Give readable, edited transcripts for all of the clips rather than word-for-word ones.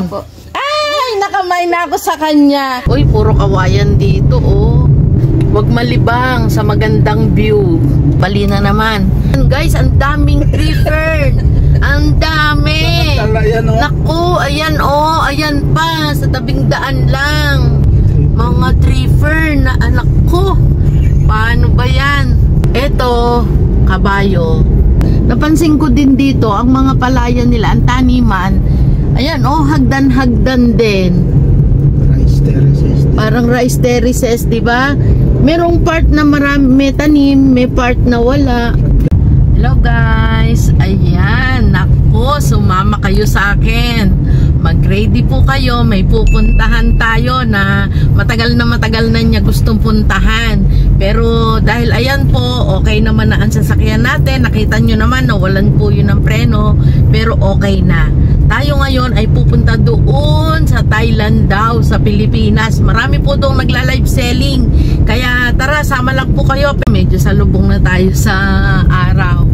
Po. Ay, nakamay na ako sa kanya. Uy, puro kawayan dito, oh. Huwag malibang sa magandang view. Bali na naman. Guys, ang daming tree fern. Ang dami. Naku, ayan, oh. Ayan pa, sa tabing daan lang. Mga tree fern na anak ko. Paano ba yan? Eto, kabayo. Napansin ko din dito, ang mga palayan nila, ang taniman, ayan, oh, hagdan-hagdan din. Rice terraces. Parang rice terraces, di ba? Merong part na marami, may tanim, may part na wala. Hello guys, ayan, nako, sumama kayo sa akin. Mag-ready po kayo, may pupuntahan tayo na matagal na niya gustong puntahan. Pero dahil ayan po, okay naman na ang sasakyan natin. Nakita nyo naman, nawalan po yun ng preno, pero okay na. Tayo ngayon ay pupunta doon sa Thailand daw, sa Pilipinas. Marami po doon nagla-live selling. Kaya tara, sama lang po kayo. Medyo salubong na tayo sa araw.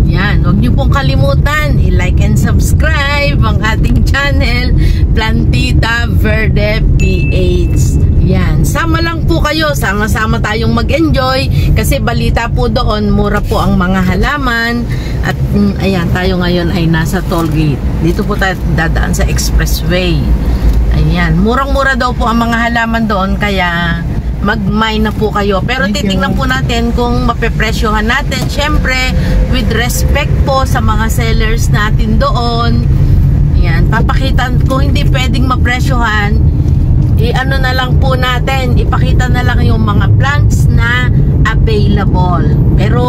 Yan, huwag niyo pong kalimutan i-like and subscribe ang ating channel, Plantita Verde PH. Yan, sama lang po kayo, sama-sama tayong mag-enjoy kasi balita po doon, mura po ang mga halaman. At ayan, tayo ngayon ay nasa toll gate. Dito po tayo dadaan sa expressway. Ayan, murang-mura daw po ang mga halaman doon, kaya mag-mine na po kayo. Pero titingnan po natin kung mapepresyohan natin. Siyempre, with respect po sa mga sellers natin doon. Ayan, papakita, kung hindi pwedeng mapresyohan, i-ano na lang po natin, ipakita na lang yung mga plants na available. Pero,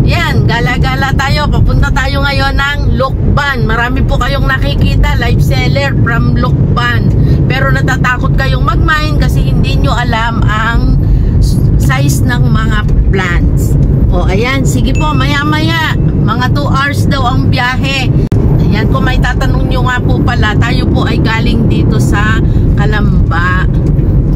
yan, gala-gala tayo. Papunta tayo ngayon ng Lokban. Marami po kayong nakikita, live seller from Lokban. Pero natatakot kayong mag-mine kasi hindi nyo alam ang size ng mga plants. O, ayan, sige po, maya-maya. Mga 2 hours daw ang biyahe. Ayan, kung may tatanong nyo nga po pala, tayo po ay galing dito sa Calamba.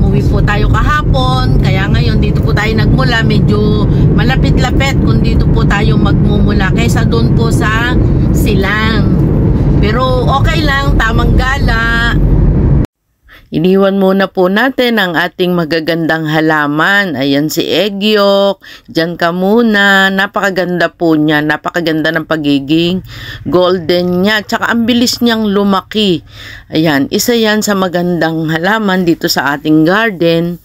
Umuwi po tayo kahapon, kaya ngayon dito po tayo nagmula. Medyo malapit-lapit kung dito po tayo magmumula kaysa doon po sa Silang. Pero okay lang, tamang gala. Iniwan muna po natin ang ating magagandang halaman. Ayan si Egyok. Diyan ka muna. Napakaganda po niya. Napakaganda ng pagiging golden niya. Tsaka ang bilis niyang lumaki. Ayan. Isa yan sa magandang halaman dito sa ating garden.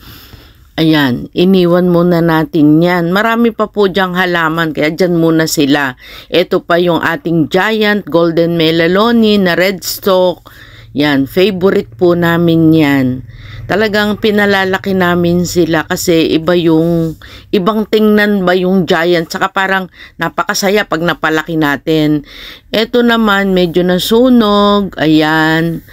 Ayan. Iniwan muna natin yan. Marami pa po diyang halaman. Kaya dyan muna sila. Ito pa yung ating giant golden melaloni na red stalk. Yan, favorite po namin yan. Talagang pinalalaki namin sila kasi ibang tingnan ba yung giant, saka parang napakasaya pag napalaki natin. Ito naman medyo nasunog, ayan.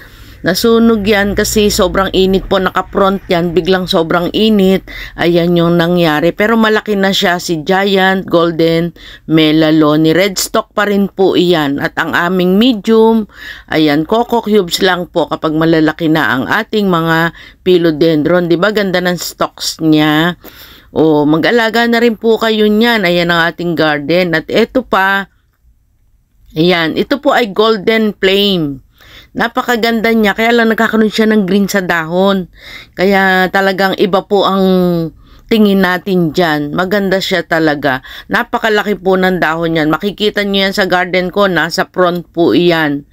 Nasunog yan kasi sobrang init po, naka-front yan, biglang sobrang init. Ayan yung nangyari. Pero malaki na siya, si Giant Golden Melaloni. Red stalk pa rin po iyan. At ang aming medium, ayan, coco cubes lang po kapag malalaki na ang ating mga philodendron. Diba ganda ng stalks niya? O, mag-alaga na rin po kayo niyan. Ayan ang ating garden. At ito pa, ayan, ito po ay golden flame. Napakaganda niya, kaya lang nagkakaroon siya ng green sa dahon. Kaya talagang iba po ang tingin natin dyan. Maganda siya talaga. Napakalaki po ng dahon yan. Makikita niyo yan sa garden ko, nasa front po iyan.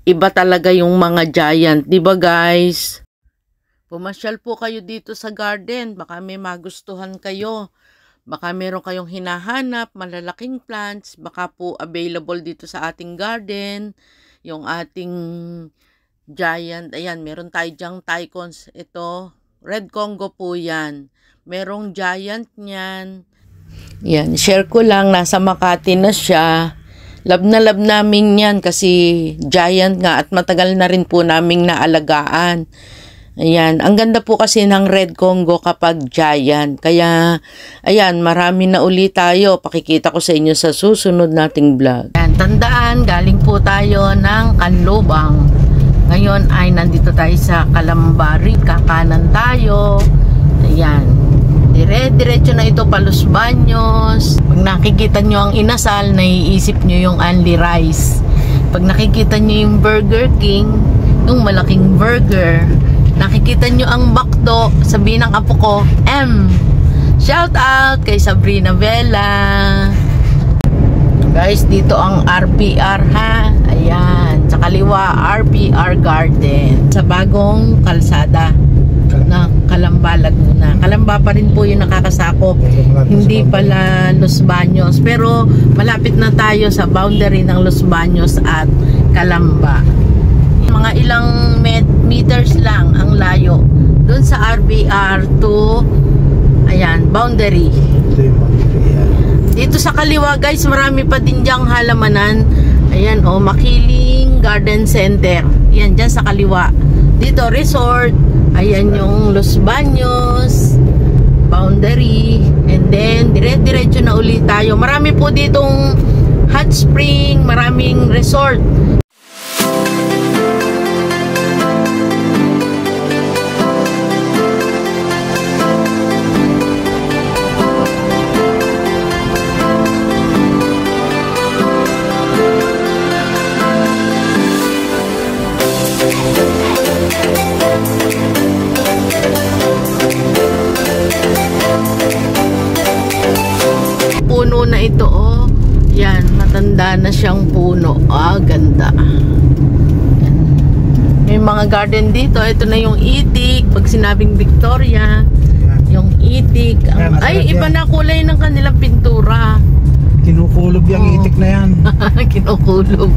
Iba talaga yung mga giant. Diba guys? Pumasyal po kayo dito sa garden. Baka may magustuhan kayo. Baka meron kayong hinahanap, malalaking plants. Baka po available dito sa ating garden. Yung ating giant, ayan, meron tayo dyang Tycons. Ito, Red Congo po yan. Merong giant niyan. Yan, share ko lang, nasa Makati na siya. Love na love namin yan kasi giant nga at matagal na rin po naming naalagaan. Ayan, ang ganda po kasi ng Red Congo kapag giant. Kaya, ayan, marami na uli tayo. Pakikita ko sa inyo sa susunod nating vlog. Ayan, tandaan, galing po tayo ng Canlobang. Ngayon ay nandito tayo sa Calambari. Kakanan tayo. Ayan, dire-diretso na ito pa Los Baños. Pag nakikita nyo ang inasal, naiisip nyo yung only rice. Pag nakikita nyo yung Burger King, Yung malaking burger. Nakikita nyo ang bakdo, sabihin ng apo ko, M. Shout out kay Sabrina Vela. Guys, dito ang RPR ha. Ayan, sa kaliwa RPR Garden. Sa bagong kalsada na Calamba, Laguna. Calamba pa rin po yung nakakasakop. Hindi pala Los Baños. Pero malapit na tayo sa boundary ng Los Baños at Calamba. Mga ilang meters lang ang layo doon sa RBR to ayan, boundary. Dito sa kaliwa guys, marami pa din diyang halamanan. Ayan o, Makiling Garden Center. Ayan, dyan sa kaliwa. Dito resort. Ayan yung Los Baños boundary. And then dire-diretso na ulit tayo. Marami po ditong hot spring, maraming resort. Puno na ito oh. Yan, matanda na siyang puno. Ah, ganda. Yan. May mga garden dito. Ito na yung itik. Pag sinabing Victoria, yung itik. Ay, iba na kulay ng kanilang pintura. Kinukulob yung itik na yan. Kinukulob.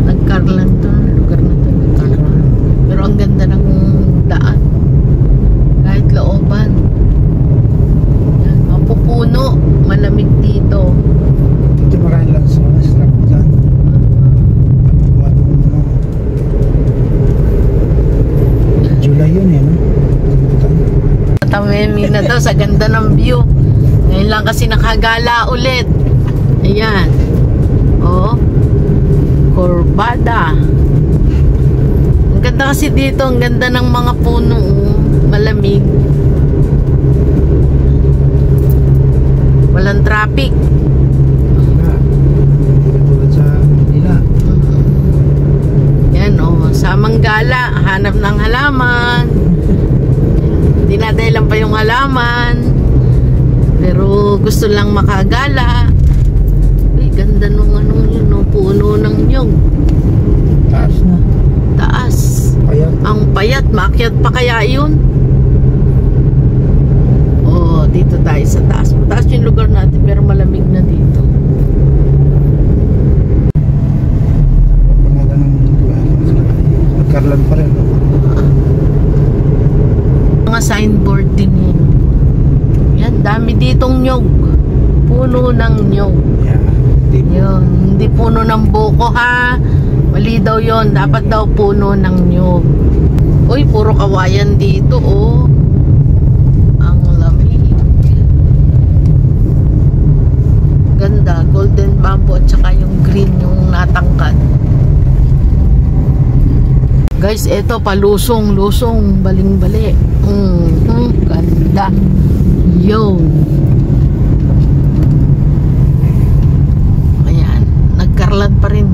Nagkarlan to. Lugar na to. Nagkarlan. Pero ang ganda ng daan. Kahit looban. Yan, mapupuno. Malamig dito. Dito maraming lang sa strap dyan. July yun eh, no? Tamemi na daw sa ganda ng view. Ngayon lang kasi nakagala ulit. Ayan. Oh. Corbada. Ang ganda kasi dito. Ang ganda ng mga puno. Malamig. Walang traffic. Tulad sa Manila. Yan oh. Sa Manggala. Hanap ng halaman. Dinadahilan pa yung halaman. Pero gusto lang makagala. Ay, ganda nung anong yun, no? Puno ng nyog. Taas na. Taas. Payat. Ang payat, maakyat pa kaya yun? Oh, dito tayo sa taas. Mataas yung lugar natin, pero malamig na dito. Pangalan ng lugar. Nagkarlan pa rin, no? Mga signboard din yun. Yan, dami ditong nyog. Puno ng nyog. Yeah. Yun, hindi puno ng buko ha. Mali daw yon, dapat daw puno ng nyog. Uy, puro kawayan dito oh. Ang lamig. Ganda, golden bamboo at saka yung green yung natangkad. Guys, eto palusong, lusong, baling-bali. Ganda. Yo. Ayan, nagkarlan pa rin.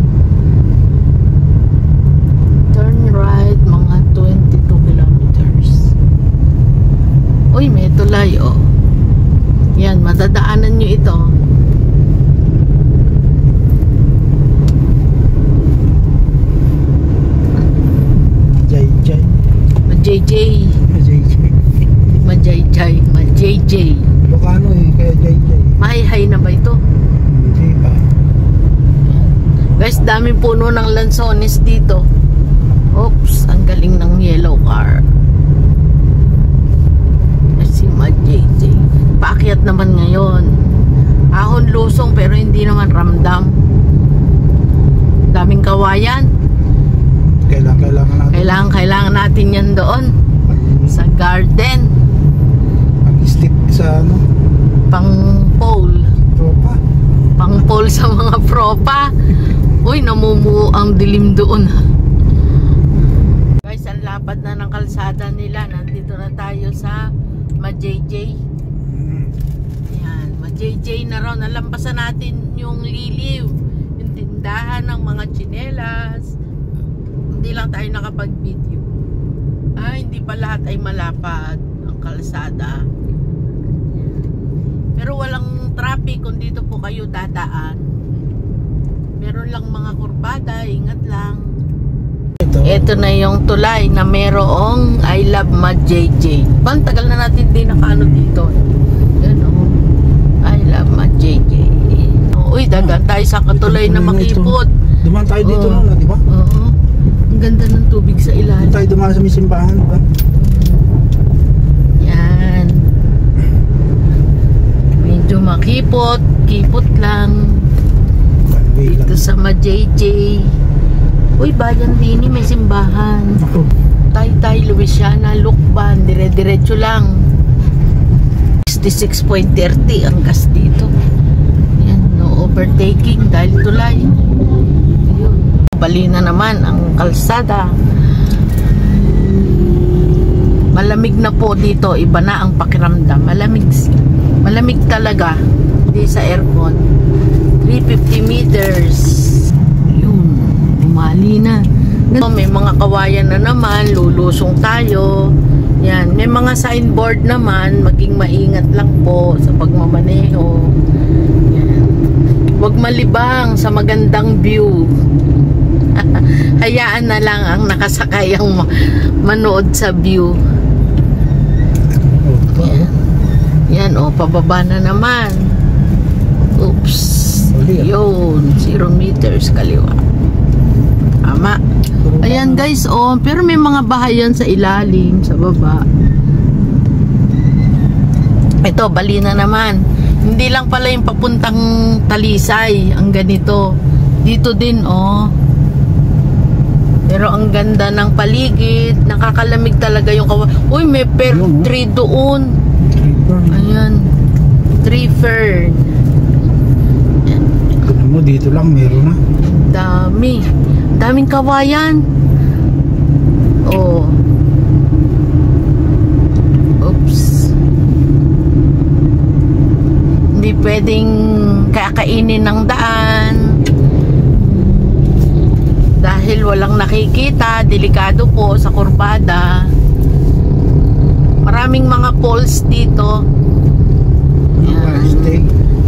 Turn right, mga 22 kilometers. Uy, may tulay, oh. Yan, madadaanan nyo ito. JJ. JJ. Ilocano eh, kaya JJ. Mahihay na ba ito? Hindi pa. Guys, daming puno ng lansones dito. Oops, ang galing ng yellow car. Si JJ. Paakyat naman ngayon. Ahon lusong pero hindi naman ramdam. Daming kawayan. Kailangan natin yan doon sa garden. Pag-stick sa ano? Pang pole. Tropa. Pang pole sa mga propa. Uy, namumuo ang dilim doon. Guys, ang lapad na ng kalsada nila. Nandito na tayo sa Majayjay. JJ na raw. Nalampasan natin yung Liliw, yung tindahan ng mga tsinelas. Hindi lang tayo nakapag-video. Hindi pa lahat ay malapad ang kalsada. Pero walang traffic kung dito po kayo dadaan. Meron lang mga kurbada, ingat lang. Ito na yung tulay na merong I Love Mad JJ. Tagal na natin din nakaano dito. Yan o. I Love Mad JJ. Uy, dagan tayo sa katulay na makipot. Dumaan tayo dito noon, di ba? Oo. Ang ganda ng tubig sa ilalim. Tayo dumaan sa may simbahan, di ba? Yan. Medyo makipot. Kipot lang. Dito sa Mad JJ. Uy, bayan din may simbahan. Ako. Taytay, Louisiana, Lukban, dire-diretso lang. 66.30 ang gas dito. Yan, no overtaking dahil tulay. Ayun. Bali na naman ang kalsada. Malamig na po dito, iba na ang pakiramdam. Malamig talaga. Hindi sa aircon. 350 meters. Mali na. May mga kawayan na naman, lulusong tayo. Yan, may mga signboard naman, maging maingat lang po sa pagmamaneho. Yan. Huwag malibang sa magandang view. Hayaan na lang ang nakasakay ang manood sa view. Yan. Yan, pababa na naman. Oops. Yun, 0 meters kaliwa. Tama. Ayan guys, pero may mga bahayan sa ilalim, sa baba. Ito, bali na naman. Hindi lang pala yung papuntang Talisay ang ganito. Dito din, Pero ang ganda ng paligid, nakakalamig talaga yung Uy, may pear tree doon. Ayan. Tree fern. Ano, dito lang meron na. Dami. Daming kawayan. Oops. Hindi pwedeng kakainin ng daan. Dahil walang nakikita, delikado po sa kurbada. Maraming mga poles dito. Yan.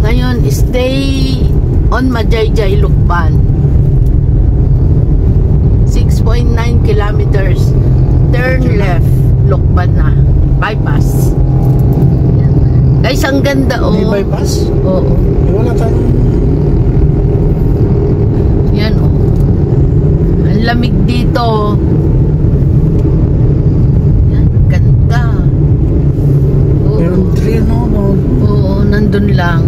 Ngayon, stay on Majayjay, Lukban. 6.9 kilometers. Turn left. Lukban na. Bypass. Yan. Guys, ang ganda May bypass? Oo. Wala tayong... Yan Ang lamig dito. Yan. Ganda. Meron tree, no? Oo, nandun lang.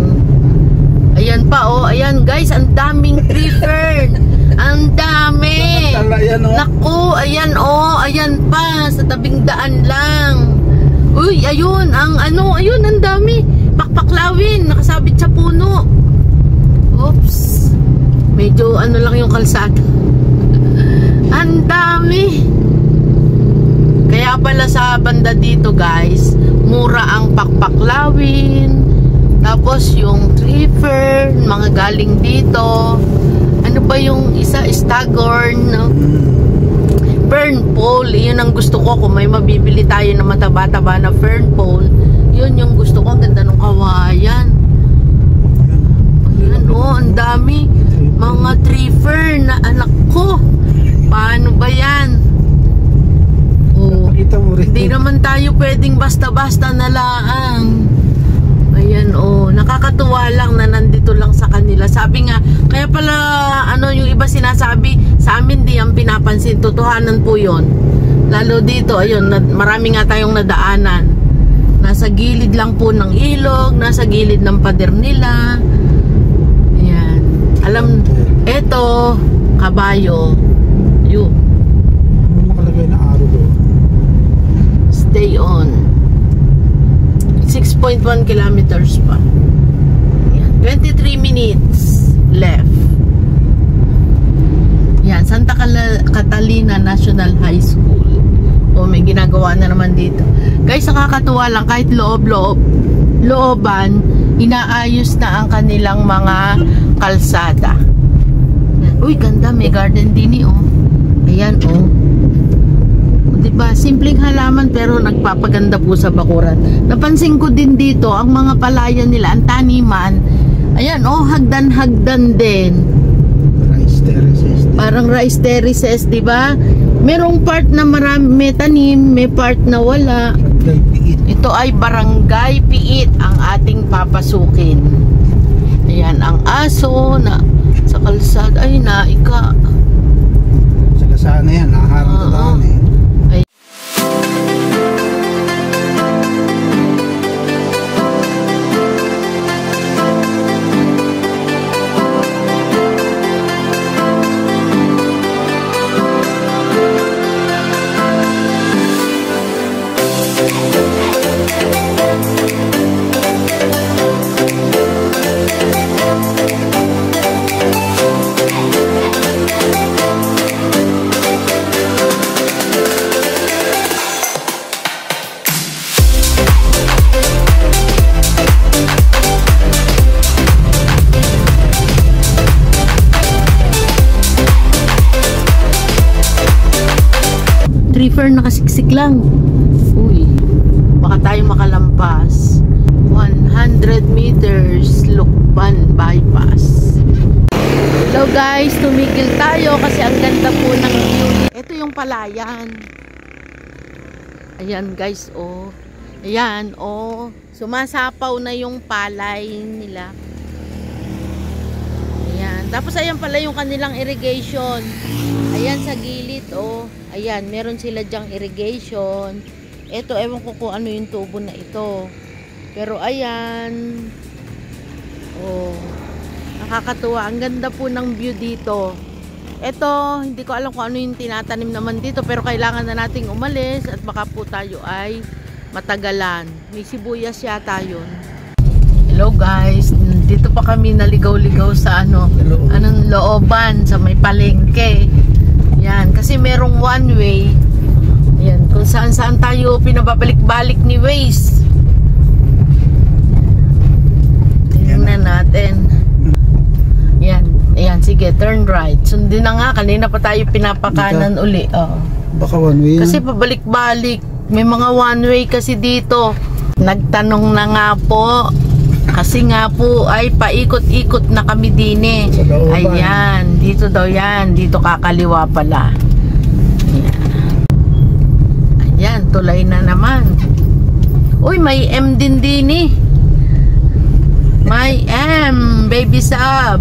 Ayan pa, ayan guys, ang daming tree fern. Ang dami. Naku, ayan ayan pa sa tabing daan lang. Uy, ayun, ayun, ang dami. Pakpaklawin, nakasabit sa puno. Oops. Medyo lang yung kalsada. Ang dami. Kaya pala sa banda dito, guys, mura ang pakpaklawin. Tapos yung tree fern, mga galing dito. Ano ba yung isa? Staghorn, no? Fern pole. Yun ang gusto ko. Kung may mabibili tayo na mataba-taba na fern pole, yun yung gusto ko. Ang ganda ng kawayan. Ayan, ang dami. Mga tree fern na anak ko. Paano ba yan? Hindi naman tayo pwedeng basta-basta na laang. Ayan, nakakatuwa lang na nandito lang sa kanila. Sabi nga, kaya pala, yung iba sinasabi, sa amin di ang pinapansin. Totohanan po yun. Lalo dito, ayun, marami nga tayong nadaanan. Nasa gilid lang po ng ilog, nasa gilid ng pader nila. Ayan. Alam, eto, kabayo. Yun. Nakalagay na araw doon. Stay on. 6.1 kilometers pa. Yan. 23 minutes left. Yan. Santa Catalina National High School. May ginagawa na naman dito. Guys, nakakatuwa lang. Kahit looban, inaayos na ang kanilang mga kalsada. Uy, ganda, may garden din oh. Ayan oh. Diba, simpleng halaman pero nagpapaganda po sa bakuran. Napansin ko din dito, ang mga palayan nila, ang taniman, ayan oh, hagdan-hagdan din. Rice terraces. Parang rice terraces, diba? Merong part na marami, may tanim, may part na wala. Ito ay Barangay Piit ang ating papasukin. Ayan, ang aso na sa kalsada ay naika. Sila sana yan, nakaharang na daan eh. Refer nakasiksik lang. Uy, baka tayo makalampas. 100 meters Lukban bypass. Hello guys, tumigil tayo kasi ang ganda po ng view. Ito yung palayan. Ayan guys, oh. Ayan, oh. Sumasapaw na yung palay nila. Ayan. Tapos ayan pala yung kanilang irrigation. Ayan sa gilid, oh. Ayan, meron sila dyang irrigation. Ito, ewan ko kung ano yung tubo na ito. Pero ayan. Oh. Nakakatuwa. Ang ganda po ng view dito. Ito, hindi ko alam kung ano yung tinatanim naman dito. Pero kailangan na nating umalis at baka po tayo ay matagalan. May sibuyas yata yun. Hello guys. Dito pa kami naligaw-ligaw sa anong looban. Sa may palengke. Yan, kasi merong one way. Yan, kung saan-saan tayo pinababalik-balik ni Waze. Tingnan natin. Yan, ayan, sige, turn right. Sundin na nga, kanina pa tayo pinapakanan uli. Oh. Baka one way. Kasi pabalik-balik. May mga one way kasi dito. Nagtanong na nga po. Kasi nga po ay paikot-ikot na kami din eh. Ayan, dito daw yan. Dito kakaliwa pala. Ayan. Ayan, tulay na naman. Uy, may M din eh. May M, baby sab.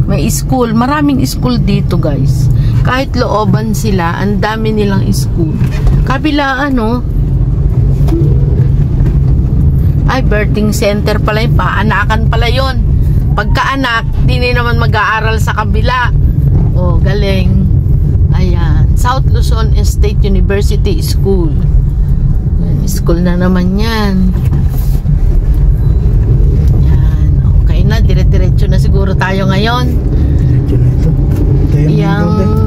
May school. Maraming school dito guys. Kahit looban sila, ang dami nilang school. Kabilaan oh. Ay, birthing center pala yun. Paanakan pala yun. Pagkaanak, di naman mag-aaral sa kabila. Oh, galing. Ayan. South Luzon State University School. Ayan, school na naman yan. Ayan. Okay na. Dire-diretso na siguro tayo ngayon. Diretso na ito. Yang,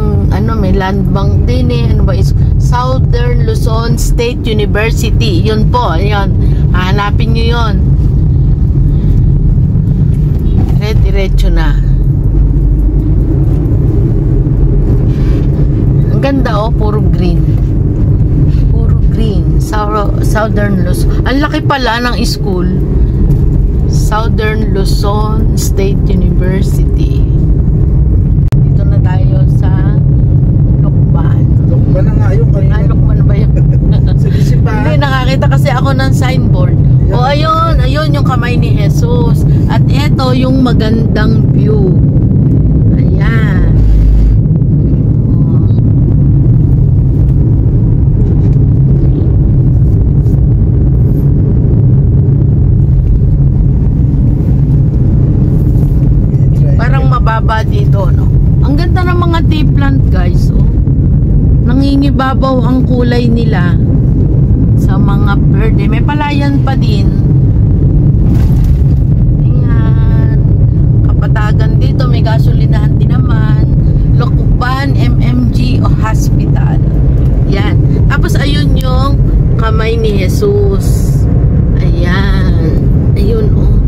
may land bank din eh. Ano ba? Southern Luzon State University. Yun po. Ayan. Hanapin nyo yun. Diretso na. Ang ganda oh. Puro green. Puro green. Southern Luzon. Ang laki pala ng school. Southern Luzon State University. Dito na tayo sa Lukban. Lukban na nga yun. Ay, Lukban na ba yun? Hindi, nakakita kasi ako ng signboard. O ayun, ayun yung kamay ni Jesus. At ito yung magandang view. Ayan. Parang mababa dito, no? Ang ganda ng mga tea plant, guys, oh. Nangingibabaw ang kulay nila sa mga verde. May palayan pa din. Ayan. Kapatagan dito. May gasolinahan din naman. Lukban MMG o Hospital. Yan. Tapos ayun yung kamay ni Jesus. Ayan. Ayun oh.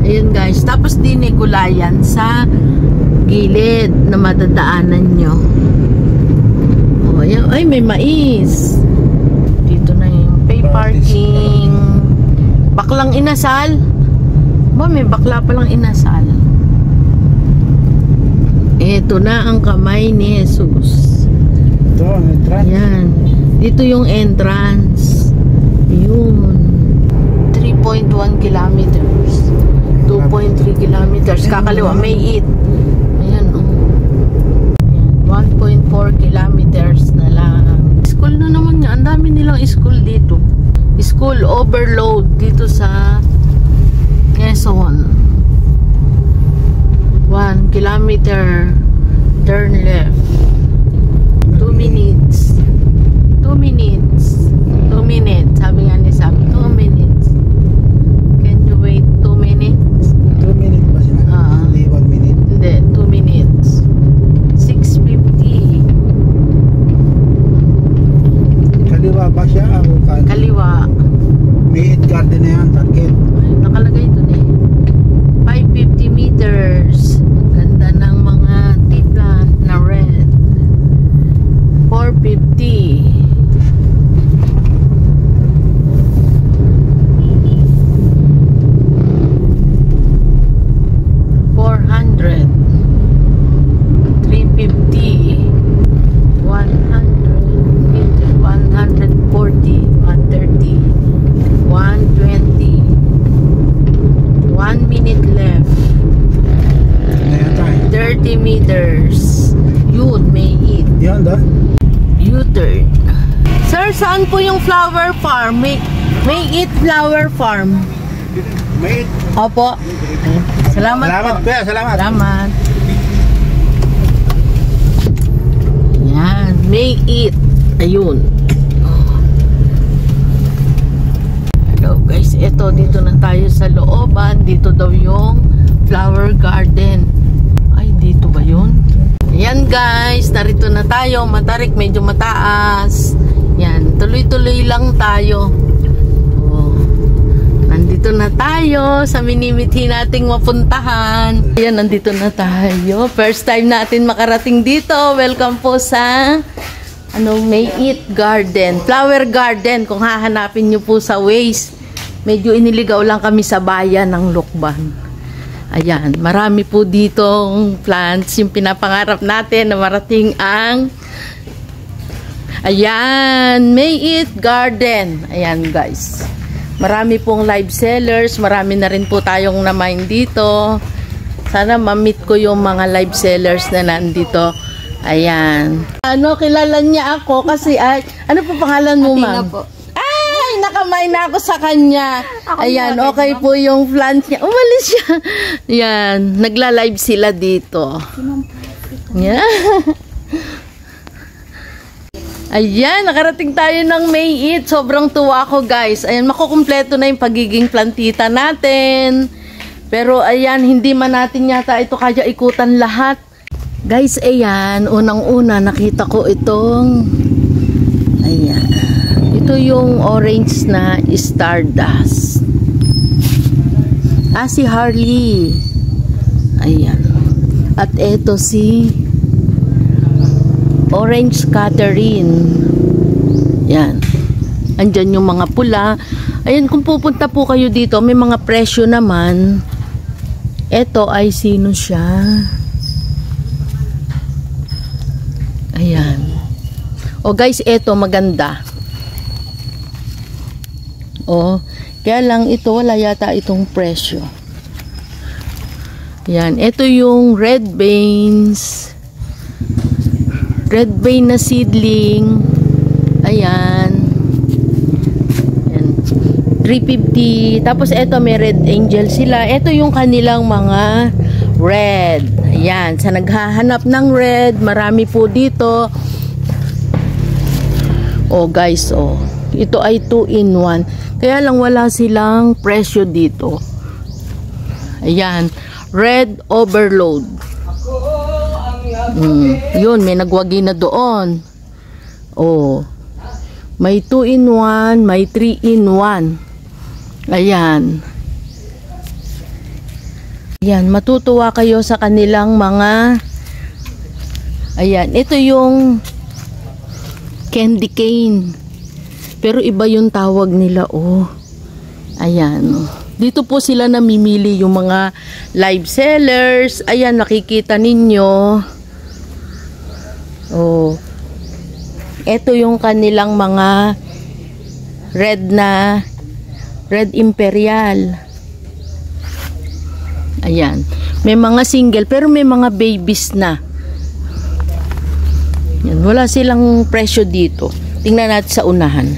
Ayun guys. Tapos dinigulayan sa gilid na madadaanan nyo. Oh, ayan. Ay, may mais. Dito na yung pay parking. Baklang inasal. Ba, may bakla palang inasal. Ito na ang kamay ni Jesus. Ito, ang entrance. Ayan. Dito yung entrance. Yun. 3.1 kilometers. 2.3 kilometers. Kakaliwa, may it. Ayan, oh. Ayan, 1.4 kilometers na lang. School na naman nga. Ang dami nilang school dito. School overload dito sa Quezon. 1 kilometer. Turn left. 2 minutes. 2 minutes. 2 minutes. Sabi nga ni Sam, 2 minutes. Can you wait 2 minutes? 2 minutes ba siya? Hindi, 1 minute. Hindi, 2 minutes. 6:50. Kaliwa ba siya? Ako kanan. Kaliwa. May garden na yan, target. Ay, nakalagay doon eh. 550 meters. Ganda ng mga tea plant na red. 450. 400. 350. 140. 130. 120. 1 minute left. Ayan tayo. 30 meters. Yun, may it. Yan doon. U-turn. Sir, saan po yung flower farm? May it flower farm. May Opo. Salamat salamat po. kuya, salamat. Salamat. Yan. May it. Ayun. Hello guys. Ito, dito na tayo sa looban. Dito daw yung flower garden. Ay, dito ba yun? Ayan guys. Narito na tayo. Matarik, medyo mataas. Yan. Tuloy-tuloy lang tayo. Oh. Nandito na tayo sa minimithi nating mapuntahan. Ayan, nandito na tayo. First time natin makarating dito. Welcome po sa May It Garden. Flower garden. Kung hahanapin nyo po sa Waze. Medyo iniligaw lang kami sa bayan ng Lukban. Ayan, marami po ditong plants. Yung pinapangarap natin na marating ang May It Garden. Ayan guys. Marami pong live sellers. Marami na rin po tayong na-mine dito. Sana ma-meet ko yung mga live sellers na nandito. Ayan. Kilala niya ako kasi ano po pangalan mo, ma'am? Athena po. Ay, nakamay na ako sa kanya. Ayan, okay po yung plant niya. Umalis siya. Ayan, nagla-live sila dito. Ayan. Ayan, nakarating tayo ng May It. Sobrang tuwa ko, guys. Ayan, makukumpleto na yung pagiging plantita natin. Pero ayan, hindi man natin yata ito kaya ikutan lahat. Guys, ayan, unang-una nakita ko itong ayan. Ito yung orange na Stardust. Si Harley. Ayan. At ito si Orange Catherine. Yan. Andyan yung mga pula. Ayan, kung pupunta po kayo dito, may mga presyo naman. Ito ay sino siya? Ayan. O guys, ito maganda. O, kaya lang ito, wala yata itong presyo. Yan. Ito yung red beans. Red vein na seedling. Ayan. Ayan. 350. Tapos ito may red angel sila. Ito yung kanilang mga red. Ayan. Sa naghahanap ng red, marami po dito. Oh guys, oh. Ito ay 2-in-1. Kaya lang wala silang presyo dito. Ayan. Red overload. Yun, may nagwagi na doon. Oh. May 2-in-1, may 3-in-1. Ayan. Ayan, matutuwa kayo sa kanilang mga... Ayan, ito yung candy cane. Pero iba yung tawag nila, oh. Ayan. Dito po sila namimili yung mga live sellers. Ayan, nakikita ninyo. Oh. Ito yung kanilang mga Red Imperial. Ayan. May mga single pero may mga babies na. Yan, wala silang presyo dito. Tingnan natin sa unahan.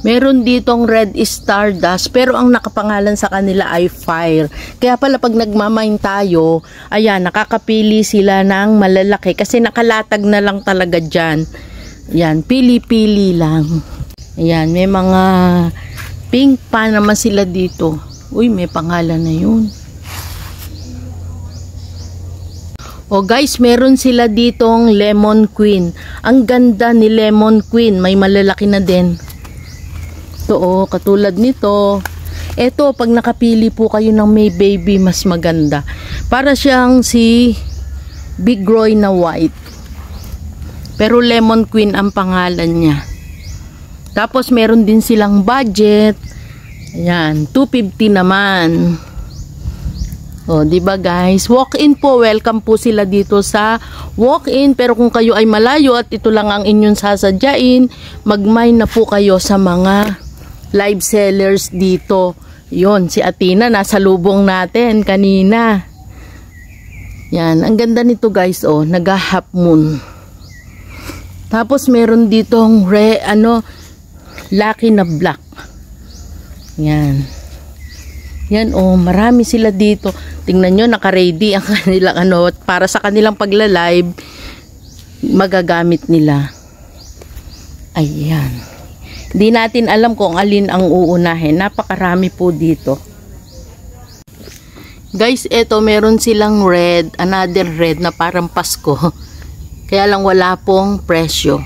Meron ditong Red Stardust pero ang nakapangalan sa kanila ay Fire. Kaya pala pag nagmamine tayo, ayan, nakakapili sila ng malalaki kasi nakalatag na lang talaga dyan. Ayan, pili-pili lang. Ayan, may mga pink pa naman sila dito. Uy, may pangalan na yun. O guys, meron sila ditong Lemon Queen. Ang ganda ni Lemon Queen. May malalaki na din. Ito o, katulad nito. Ito, pag nakapili po kayo ng may baby, mas maganda. Para siyang si Big Roy na white. Pero Lemon Queen ang pangalan niya. Tapos meron din silang budget. Ayan, 250 naman. O, di ba guys? Walk-in po, welcome po sila dito sa walk-in. Pero kung kayo ay malayo at ito lang ang inyong sasadyain, mag-mine na po kayo sa mga live sellers dito. Yon, si Athena nasa lubong natin kanina. Yan, ang ganda nito guys, oh, nag-half moon. Tapos meron ditong Lucky na black. Yan. Yan, oh, marami sila dito. Tingnan nyo, naka-ready ang kanilang para sa kanilang pagla-live, magagamit nila. Ayan. Hindi natin alam kung alin ang uunahin. Napakarami po dito. Guys, eto meron silang red, another red na parang Pasko. Kaya lang wala pong presyo.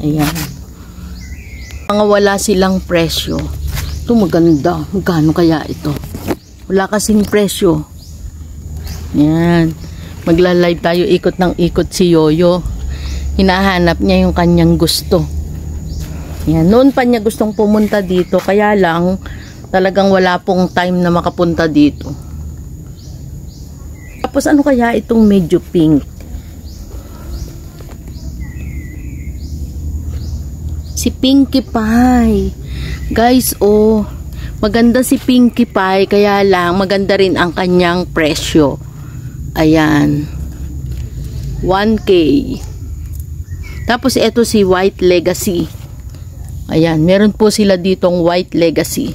Ayan. Mga wala silang presyo. Ito maganda. Magkano kaya ito? Wala kasing presyo. Ayan. Magla-live tayo, ikot ng ikot si Yoyo. Hinahanap niya yung kanyang gusto. Ayan. Noon pa niya gustong pumunta dito. Kaya lang talagang wala pong time na makapunta dito. Tapos ano kaya itong medyo pink? Si Pinkie Pie. Guys, oh, maganda si Pinkie Pie, kaya lang maganda rin ang kanyang presyo. Ayan. 1K. Tapos ito si White Legacy. Ayan, meron po sila ditong White Legacy.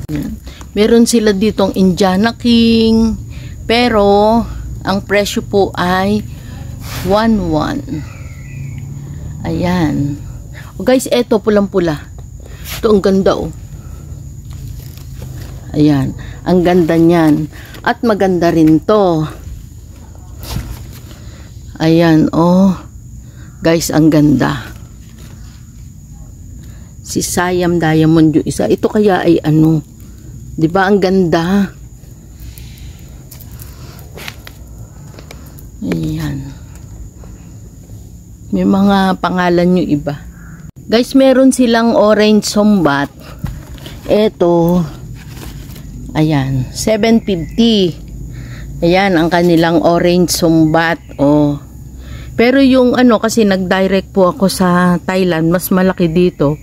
Ayan. Meron sila ditong Indiana King, pero ang presyo po ay 1,100. Ayan. O guys, eto pulang-pula. Ito ang ganda, oh. Ayan, ang ganda niyan. At maganda rin to. Ayan, oh. Guys, ang ganda. Si Siam Diamond yung isa. Ito kaya ay ano? 'Di ba ang ganda? Ayan. May mga pangalan yung iba. Guys, meron silang orange sombat. Ito. Ayan, 750. Ayan ang kanilang orange sombat, oh. Pero yung kasi nag-direct po ako sa Thailand, mas malaki dito.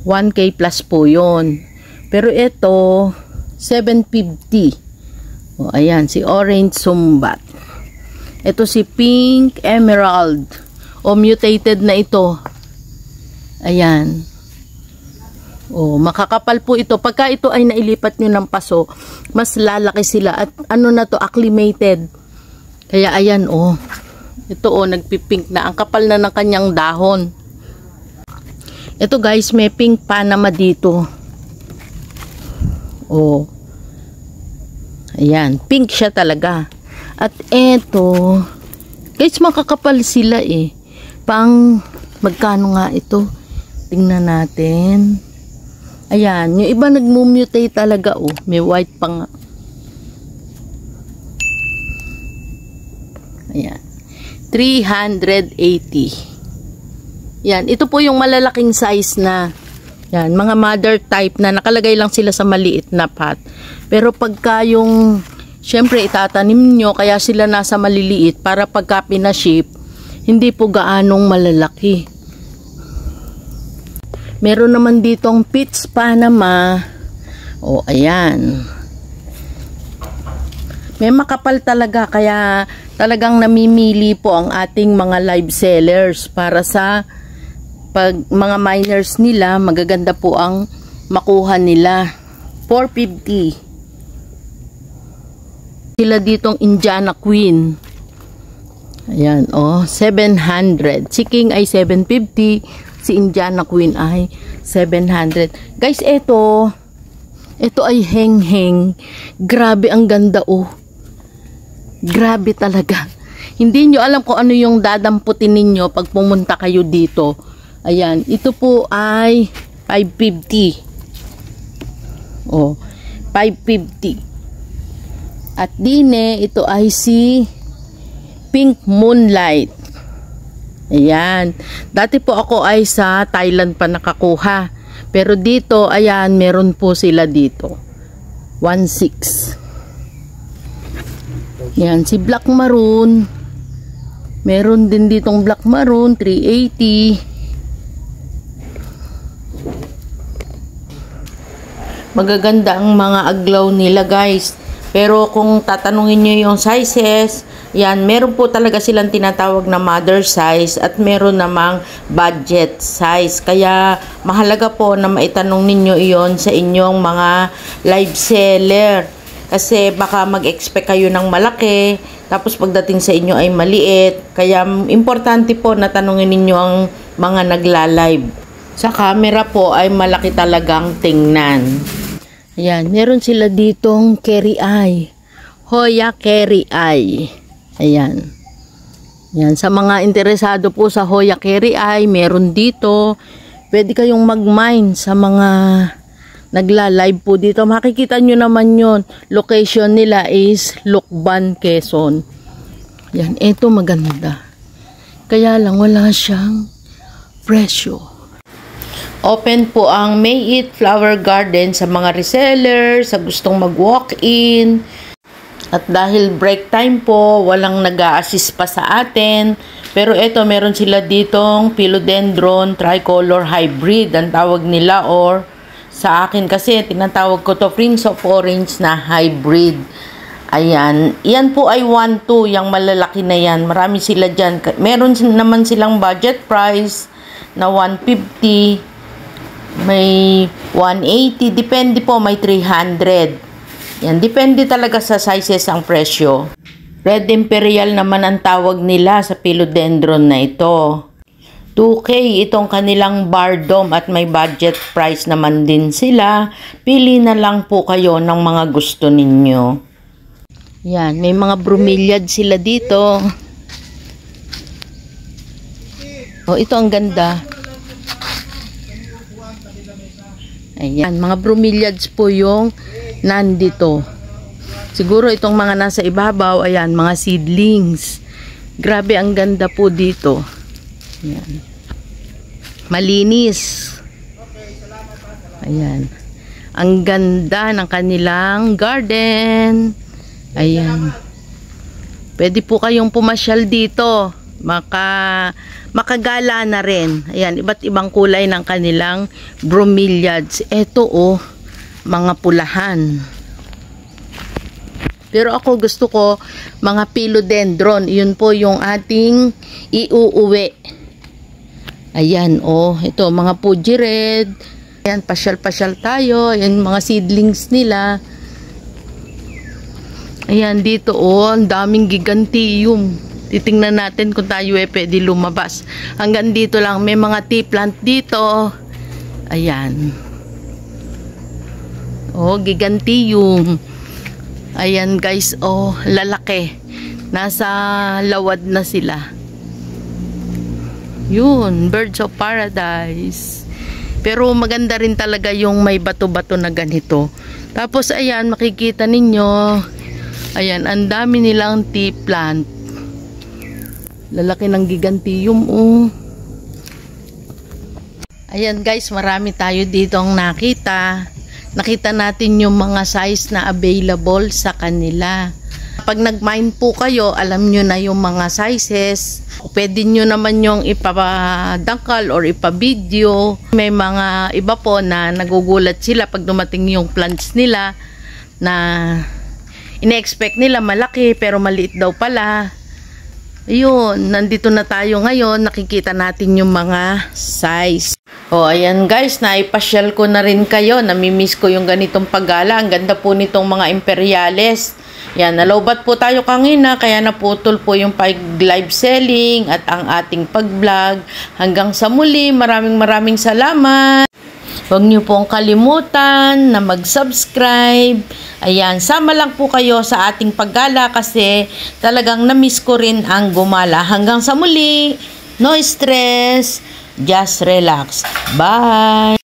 1K plus po yon. Pero ito, 750. O, ayan, si Orange Sombat. Ito si Pink Emerald. O, mutated na ito. Ayan. O, makakapal po ito. Pagka ito ay nailipat nyo ng paso, mas lalaki sila. At ano na to, acclimated. Kaya ayan, o. Ito nagpipink na. Ang kapal na ng kanyang dahon. Ito guys, may pink Panama dito. Oh. Ayan, pink siya talaga. At ito, guys, makakapal sila eh. Pang, magkano nga ito? Tingnan natin. Ayan, yung iba nagmumutate talaga, oh. May white pa nga. Ayan. 380. Yan, ito po yung malalaking size na. Yan, mga mother type na nakalagay lang sila sa maliit na pot. Pero pagka yung, syempre itatanim nyo, kaya sila nasa maliliit para pagka pinaship, hindi po gaanong malalaki. Meron naman ditong Peach Panama. O, ayan. May makapal talaga, kaya talagang namimili po ang ating mga live sellers para sa pag mga miners nila, magaganda po ang makuha nila. 450. Sila ditong Indiana Queen. Ayan, oh, 700. Si King ay 750, si Indiana Queen ay 700. Guys, ito ay heng-heng. Grabe ang ganda, oh. Grabe talaga. Hindi nyo alam kung ano yung dadamputin ninyo pag pumunta kayo dito. Ayan, ito po ay 550. Oh, 550. At dine, ito ay si Pink Moonlight. Ayan. Dati po ako ay sa Thailand pa nakakuha. Pero dito, ayan, meron po sila dito. 1.6. Yan, si Black Maroon. Meron din ditong Black Maroon, 380. Magaganda ang mga aglaw nila, guys. Pero kung tatanungin nyo yung sizes, yan, meron po talaga silang tinatawag na mother size at meron namang budget size. Kaya mahalaga po na maitanong ninyo iyon sa inyong mga live seller. Kasi baka mag-expect kayo ng malaki, tapos pagdating sa inyo ay maliit. Kaya importante po na tanungin ninyo ang mga nagla-live. Sa camera po ay malaki talagang tingnan. Ayan, meron sila ditong Kerry Eye. Hoya Kerry Eye. Ayan. Ayan, sa mga interesado po sa Hoya Kerry Eye, meron dito. Pwede kayong mag-mine sa mga nagla-live po dito. Makikita nyo naman yon. Location nila is Lucban, Quezon. Yan, ito maganda. Kaya lang wala siyang presyo. Open po ang May It Flower Garden sa mga reseller, sa gustong mag-walk-in. At dahil break time po, walang nag-a-assist pa sa atin. Pero ito, meron sila ditong Philodendron Tricolor Hybrid, ang tawag nila, or sa akin kasi, tinatawag ko to Prince of Orange na hybrid. Ayan. Yan po ay 1.2. Yung malalaki na yan. Marami sila dyan. Meron naman silang budget price na 150. May 180. Depende po. May 300. Yan. Depende talaga sa sizes ang presyo. Red Imperial naman ang tawag nila sa Philodendron na ito. 2K itong kanilang bardom at may budget price naman din sila. Pili na lang po kayo ng mga gusto ninyo. Yan, may mga bromeliad sila dito. Oh, ito ang ganda. Ayan, mga bromeliads po yung nandito. Siguro itong mga nasa ibabaw, ayan, mga seedlings. Grabe ang ganda po dito. Ayan. Malinis. Ayan. Ang ganda ng kanilang garden. Ayan. Pwede po kayong pumasyal dito. Makagala na rin. Ayan, iba't ibang kulay ng kanilang bromeliads. Ito oh, mga pulahan. Pero ako gusto ko mga philodendron. Yun po yung ating iuuwi. Ayan, oh, ito, mga Fuji Red. Ayan, pasyal-pasyal tayo. Ayan, mga seedlings nila. Ayan, dito, oh, ang daming gigantium. Titingnan natin kung tayo pwede lumabas. Hanggang dito lang, may mga tea plant dito. Ayan. Oh, gigantium. Ayan, guys, oh, lalaki. Nasa lawad na sila. Yun, Birds of Paradise. Pero maganda rin talaga yung may bato-bato na ganito. Tapos ayan, makikita ninyo, ayan, ang dami nilang tea plant. Lalaki ng gigantium, oh. Ayan guys, marami tayo dito ang nakita. Nakita natin yung mga size na available sa kanila. Pag nag-mine po kayo, alam nyo na yung mga sizes. Pwede nyo naman yung ipadangkal or ipa-video. May mga iba po na nagugulat sila pag dumating yung plants nila na ine-expect nila malaki pero maliit daw pala. Ayun, nandito na tayo ngayon. Nakikita natin yung mga size. O, ayan guys, naipasyal ko na rin kayo. Namimiss ko yung ganitong paggala. Ang ganda po nitong mga imperiales. Yan, nalowbat po tayo kanina, kaya naputol po yung pag-live selling at ang ating pag-vlog. Hanggang sa muli, maraming salamat. Huwag niyo pong kalimutan na mag-subscribe. Ayan, sama lang po kayo sa ating paggala kasi talagang namiss ko rin ang gumala. Hanggang sa muli, no stress, just relax. Bye!